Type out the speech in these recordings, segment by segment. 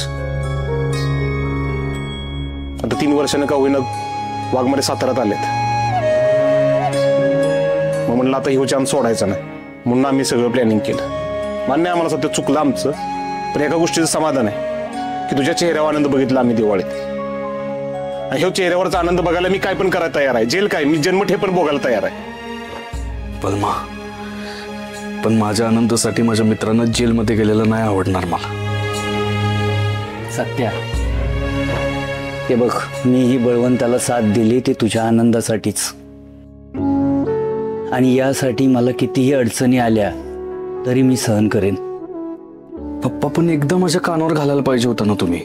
होतच। आता 3 वर्षानं का होईना वाघमारे साताऱ्यात आलेत। मग म्हणलं आता ह्यो चान्स सोडायचा नाही, म्हणून आम्ही सगळं प्लॅनिंग केलं। मान्य आम्हाला सध्या चुकलं आमचं, पण एका गोष्टीचं समाधान आहे की तुझ्या चेहऱ्यावर आनंद बघितला आम्ही दिवाळीत। आणि ह्यो चेहऱ्यावरचा आनंद बघायला मी काय पण करायला तयार आहे। जेल काय, मी जन्मठेप पण भोगायला तयार आहे। पद्मा, पण माझ्या आनंदासाठी माझ्या मित्रांना जेलमध्ये गेलेलं नाही आवडणार मला। सत्या, हे बघ, मी ही बळवंताला साथ दिली ते तुझ्या आनंदासाठीच, आणि यासाठी मला कितीही अडचणी आल्या तरी मी सहन करेन। पप्पा, पण एकदा माझ्या कानावर घालायला पाहिजे होता ना तुम्ही।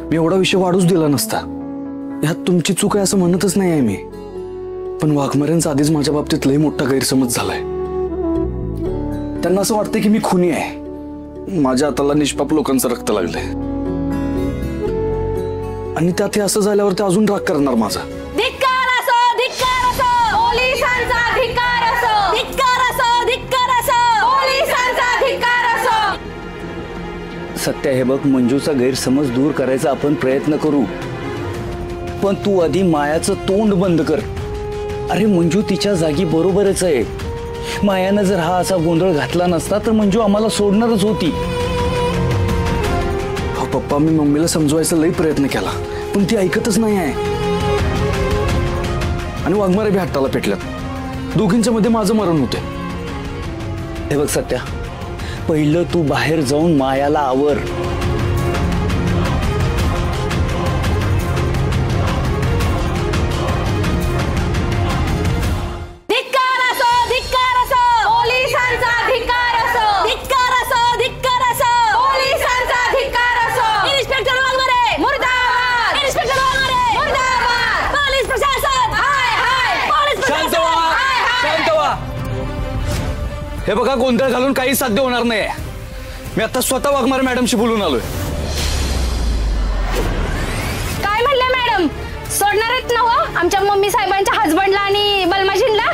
मी एवढा विषय वाढूच दिला नसता। ह्यात तुमची चूक आहे असं म्हणतच नाही आहे मी, पण वाघमाऱ्यांचा आधीच माझ्या बाबतीत लई मोठा गैरसमज झालाय। त्यांना असं वाटतं की मी खुनी आहे, माझ्या हाताला निष्पाप लोकांचं रक्त लागलंय, आणि त्यात हे असं झाल्यावर ते अजून राग करणार माझा। धिक्कार असो, धिक्कार असो, पोलिसांचा धिक्कार असो, धिक्कार असो, धिक्कार असो, पोलिसांचा धिक्कार असो। सत्या, हे बघ, मंजूचा गैरसमज दूर करायचा आपण प्रयत्न करू, पण तू आधी मायाचं तोंड बंद कर। अरे मंजू तिच्या जागी बरोबरच आहे। मायानं जर हा असा गोंधळ घातला नसता तर मंजू आम्हाला सोडणारच होती। हा पप्पा, मी मम्मीला समजवायचा लई प्रयत्न केला, पण ती ऐकतच नाही आहे, आणि वाघमारे बी हट्टाला पेटल्यात। दोघींच्या मध्ये माझं मरण होते। हे बघ सत्या, पहिलं तू बाहेर जाऊन मायाला आवर। हे बघा, गोंधळ घालून काही साध्य होणार नाही। मी आता स्वतः वाघमारे मॅडमशी बोलून आलोय। काय म्हणलं मॅडम? सोडणार आहेत ना हो आमच्या मम्मी साहेबांच्या हजबंडला आणि बलमाजींला?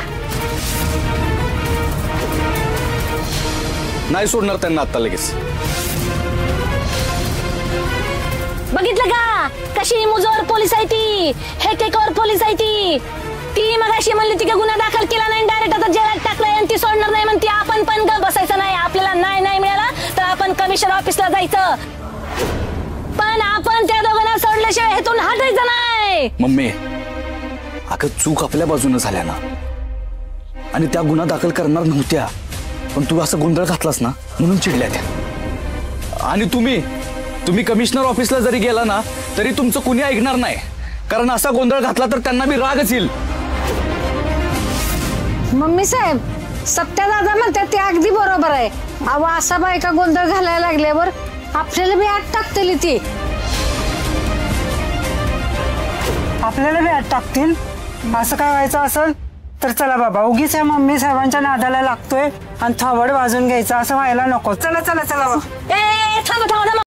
नाही सोडणार त्यांना आता लगेच। बघितलं का कशी मुजोर पोलीस आहे ती, हेकेकर पोलीस आहे ती। ती मगाशी म्हणली ती का गुन्हा दाखल केला नाही, डायरेक्ट आता जेलात टाकलंय, आणि ती सोडणार नाही म्हणती। आपण पण ग बसायचं नाही, आपल्याला नाही मिळाला तर आपण कमिशनर ऑफिसला जायचं, पण आपण त्या दोघांना सोडल्याशिवाय हेतून हटायचं नाही। मम्मी, अगं चूक आपल्या बाजूने झाल्या ना, आणि त्या गुन्हा दाखल करणार नव्हत्या, पण तू असं गोंधळ घातलास ना म्हणून चिडल्या त्या। आणि तुम्ही कमिशनर ऑफिसला जरी गेला ना तरी तुमचं कुणी ऐकणार नाही, कारण असा गोंधळ घातला तर त्यांना बी रागच येईल। मम्मी साहेब, सत्या दादा म्हणतात ते अगदी बरोबर आहे। अहो, असा बायका गोंधळ घालायला लागल्यावर आपल्याला बी आत टाकतील, ती आपल्याला बी आत टाकतील। असं काय व्हायचं असेल तर चला बाबा, उगीच या मम्मी साहेबांच्या नादाला लागतोय आणि थोबड वाजून घ्यायचं असं व्हायला नको। चला चला चला। ए थांबा थांबा थांबा,